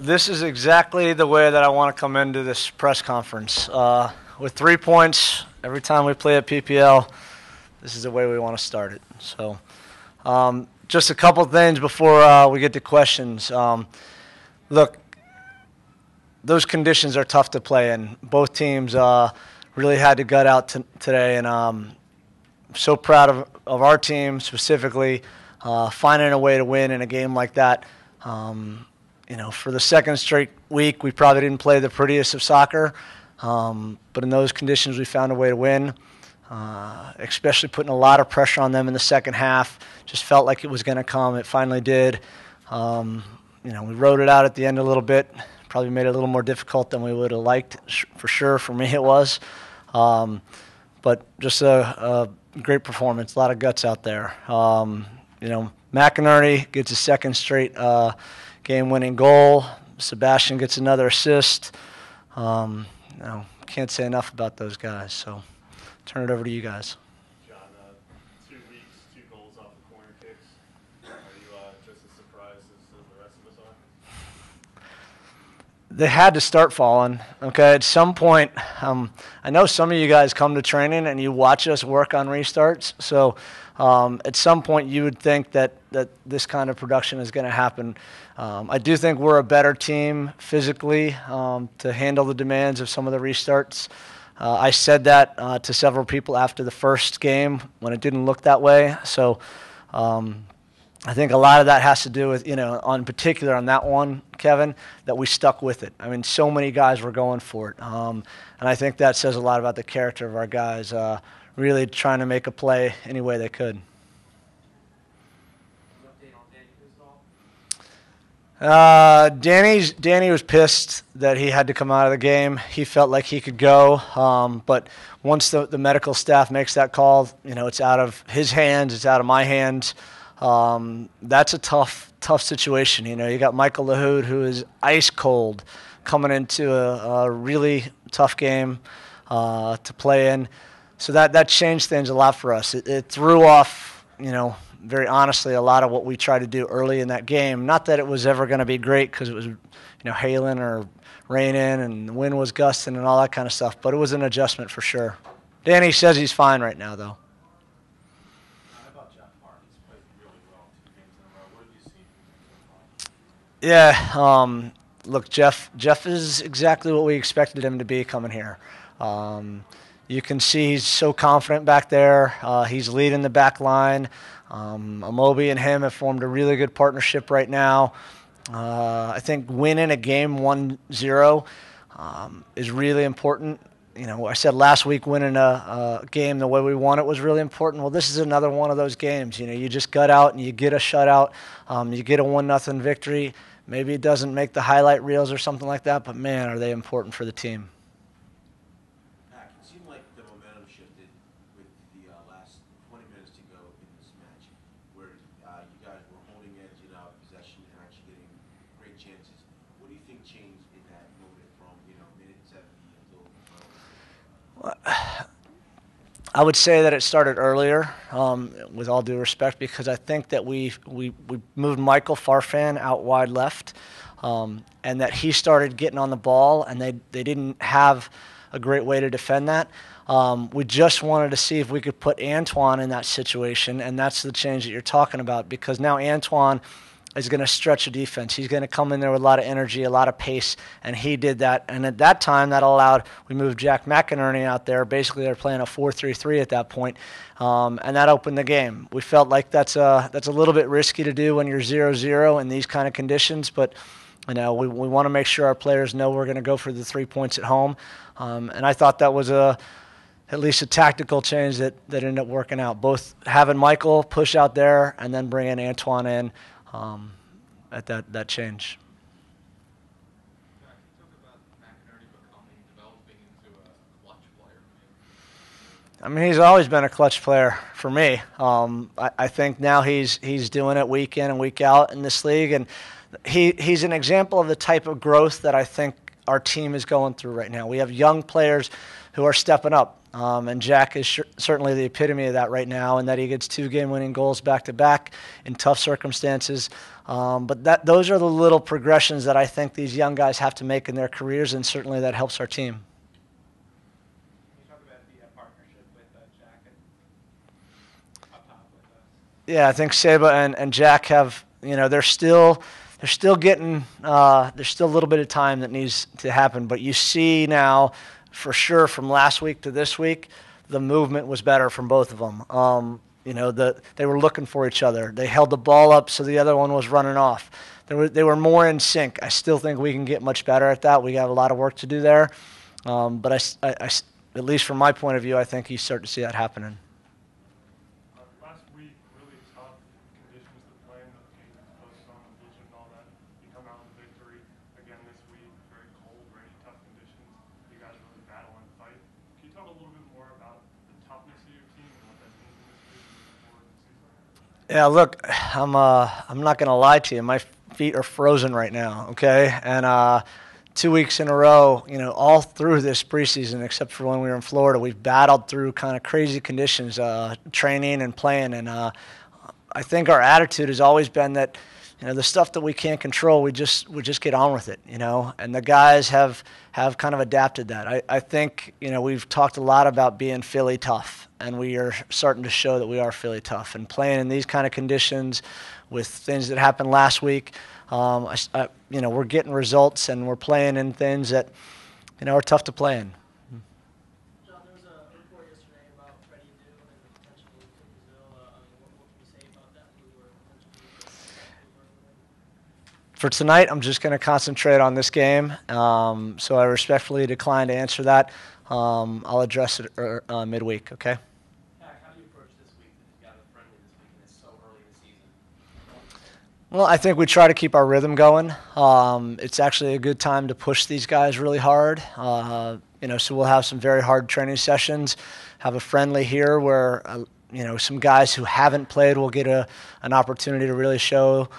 This is exactly the way that I want to come into this press conference. With 3 points every time we play at PPL, this is the way we want to start it. So just a couple things before we get to questions. Look, those conditions are tough to play in. Both teams really had to gut out today, and I'm so proud of our team specifically finding a way to win in a game like that. For the second straight week, we probably didn't play the prettiest of soccer, but in those conditions, we found a way to win, especially putting a lot of pressure on them in the second half. Just felt like it was going to come. It finally did. We rode it out at the end a little bit. Probably made it a little more difficult than we would have liked, for sure. For me, it was. But just a great performance. A lot of guts out there. McInerney gets a second straight game-winning goal. Sebastian gets another assist. Can't say enough about those guys. So turn it over to you guys. John, 2 weeks, 2 goals off the corner kicks. Are you just as surprised as the rest of us are? They had to start falling. Okay, at some point, I know some of you guys come to training and you watch us work on restarts. So at some point, you would think that this kind of production is going to happen. I do think we're a better team physically to handle the demands of some of the restarts. I said that to several people after the first game when it didn't look that way. So I think a lot of that has to do with, in particular on that one, Kevin, that we stuck with it. I mean, so many guys were going for it. And I think that says a lot about the character of our guys, really trying to make a play any way they could. Danny was pissed that he had to come out of the game. He felt like he could go, but once the medical staff makes that call, it's out of his hands, it's out of my hands. That's a tough situation. You got Michael LaHood, who is ice cold, coming into a really tough game to play in. So that changed things a lot for us. It threw off, very honestly, a lot of what we tried to do early in that game. Not that it was ever going to be great because it was, hailing or raining and the wind was gusting and all that kind of stuff. But it was an adjustment for sure. Danny says he's fine right now, though. Yeah, look, Jeff is exactly what we expected him to be coming here. You can see he's so confident back there. He's leading the back line. Amobi and him have formed a really good partnership right now. I think winning a game 1-0 is really important. I said last week winning a game the way we won it was really important. Well, this is another one of those games. You just gut out and you get a shutout. You get a 1-0 victory. Maybe it doesn't make the highlight reels or something like that, but, man, are they important for the team. It seemed like the momentum shifted with the last 20 minutes to go in this match where you guys were holding edge in possession and actually getting great chances. What do you think changed in that moment from, minute 70 until I would say that it started earlier, with all due respect, because I think that we moved Michael Farfan out wide left, and that he started getting on the ball, and they didn't have a great way to defend that. We just wanted to see if we could put Antoine in that situation, and that's the change that you're talking about, because now Antoine is going to stretch a defense. He's going to come in there with a lot of energy, a lot of pace, and he did that. And at that time, that allowed – we moved Jack McInerney out there. Basically, they're playing a 4-3-3 at that point, and that opened the game. We felt like that's a little bit risky to do when you're 0-0 in these kind of conditions, but we want to make sure our players know we're going to go for the 3 points at home. And I thought that was at least a tactical change that ended up working out, both having Michael push out there and then bringing Antoine in at that change. I mean, he's always been a clutch player for me. I think now he's doing it week in and week out in this league, and he's an example of the type of growth that I think our team is going through right now. We have young players who are stepping up. And Jack is certainly the epitome of that right now, in that he gets 2 game-winning goals back-to-back in tough circumstances. But those are the little progressions that I think these young guys have to make in their careers, and certainly that helps our team. Can you talk about the partnership with Jack and up top with us? Yeah, I think Seba and Jack have, they're still getting, there's still a little bit of time that needs to happen. But you see now, for sure, from last week to this week, the movement was better from both of them. They were looking for each other. They held the ball up so the other one was running off. They were more in sync. I still think we can get much better at that. We got a lot of work to do there. But I, at least from my point of view, I think you start to see that happening. Last week, really tough conditions to play in, the game close on vision and all that. You come out with a victory again this week, very cold, rainy, tough conditions. You guys really battle and fight. Can you talk a little bit more about the toughness of your team and what that means in this week and moving forward in the season? Yeah, look, I'm not going to lie to you. My feet are frozen right now, okay? And 2 weeks in a row, all through this preseason, except for when we were in Florida, we've battled through kind of crazy conditions, training and playing. And I think our attitude has always been that, the stuff that we can't control, we just get on with it, And the guys have kind of adapted that. I think, we've talked a lot about being Philly tough, and we are starting to show that we are Philly tough. And playing in these kind of conditions with things that happened last week, we're getting results, and we're playing in things that, are tough to play in. John, there was a report yesterday about Freddie Adu and the potential move to Brazil. What can you say about that move or potential move? For tonight, I'm just going to concentrate on this game, so I respectfully decline to answer that. I'll address it midweek, okay? How do you approach this week that you've got a friendly this week and it's so early in the season? Well, I think we try to keep our rhythm going. It's actually a good time to push these guys really hard. So we'll have some very hard training sessions, have a friendly here where, some guys who haven't played will get an opportunity to really show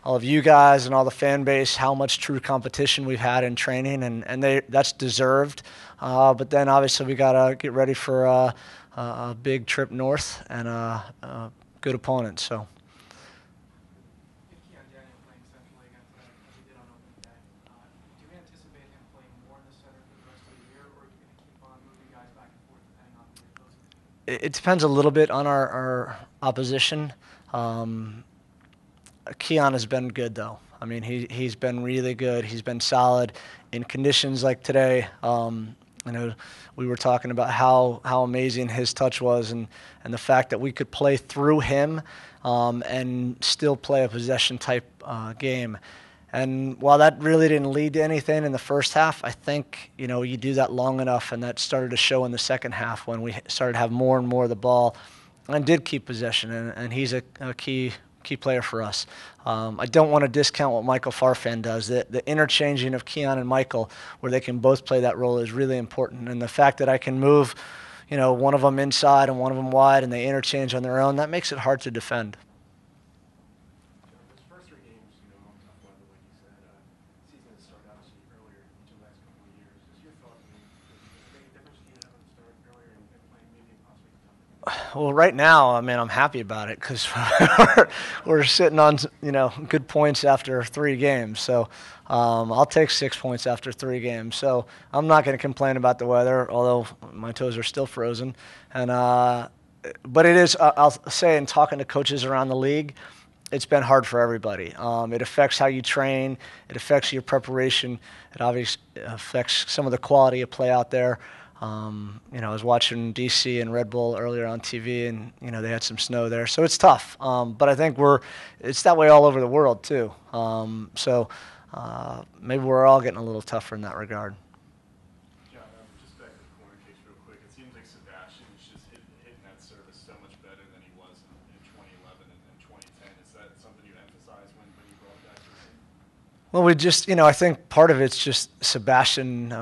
all of you guys and all the fan base how much true competition we've had in training, and that's deserved. But then obviously we got to get ready for a big trip north and a good opponent. So. If Keon Daniel playing centrally against that, as he did on opening day, do you anticipate him playing more in the center for the rest of the year, or are you going to keep on moving guys back and forth depending on who you're opposing? It depends a little bit on our opposition. Keon has been good, though. I mean, he's been really good. He's been solid in conditions like today. We were talking about how amazing his touch was, and the fact that we could play through him and still play a possession type game. And while that really didn't lead to anything in the first half, I think you do that long enough, and that started to show in the second half when we started to have more and more of the ball and did keep possession. And he's a key player for us. I don't want to discount what Michael Farfan does. The interchanging of Keon and Michael, where they can both play that role, is really important. And the fact that I can move, one of them inside and one of them wide, and they interchange on their own, that makes it hard to defend. Those first 3 games, tough weather, like you said, season has started obviously earlier each of the last couple of years. Is your thought, does it make a difference to you to have them start earlier and playing maybe possibly tougher? Well, right now, I'm happy about it because we're sitting on, good points after 3 games. So I'll take 6 points after 3 games. So I'm not going to complain about the weather, although my toes are still frozen. And but it is, I'll say, in talking to coaches around the league, it's been hard for everybody. It affects how you train. It affects your preparation. It obviously affects some of the quality of play out there. I was watching DC and Red Bull earlier on TV, and they had some snow there, so it's tough. But I think it's that way all over the world too. So maybe we're all getting a little tougher in that regard. John, just back to the corner kicks real quick. It seems like Sebastian is just hitting that service so much better than he was in 2011 and 2010. Is that something you emphasize when you brought that to the team? Well, we just, I think part of it's just Sebastian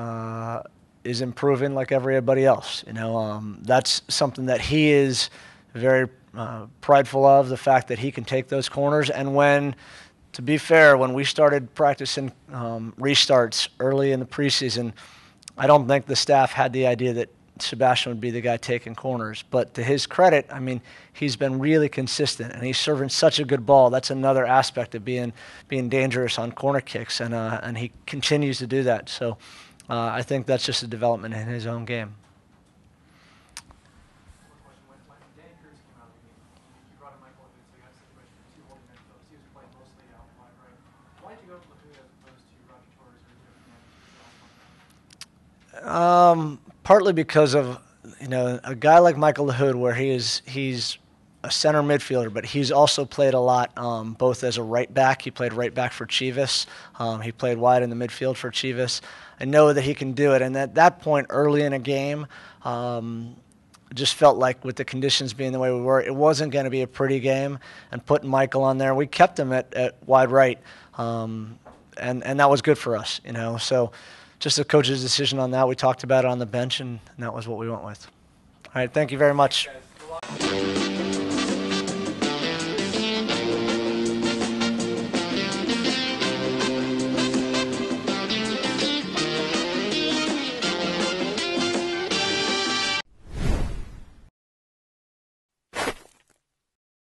is improving like everybody else. That's something that he is very prideful of, the fact that he can take those corners. And to be fair, when we started practicing restarts early in the preseason, I don't think the staff had the idea that Sebastian would be the guy taking corners. But to his credit, I mean, he's been really consistent, and he's serving such a good ball. That's another aspect of being dangerous on corner kicks, and he continues to do that. So I think that's just a development in his own game. Partly because of a guy like Michael LaHood, where he's a center midfielder, but he's also played a lot both as a right back. He played right back for Chivas. He played wide in the midfield for Chivas. I know that he can do it, and at that point early in a game, just felt like with the conditions being the way we were, it wasn't going to be a pretty game. And putting Michael on there, we kept him at wide right, and that was good for us. So. Just the coach's decision on that. We talked about it on the bench, and that was what we went with. All right, thank you very much. Thanks, guys.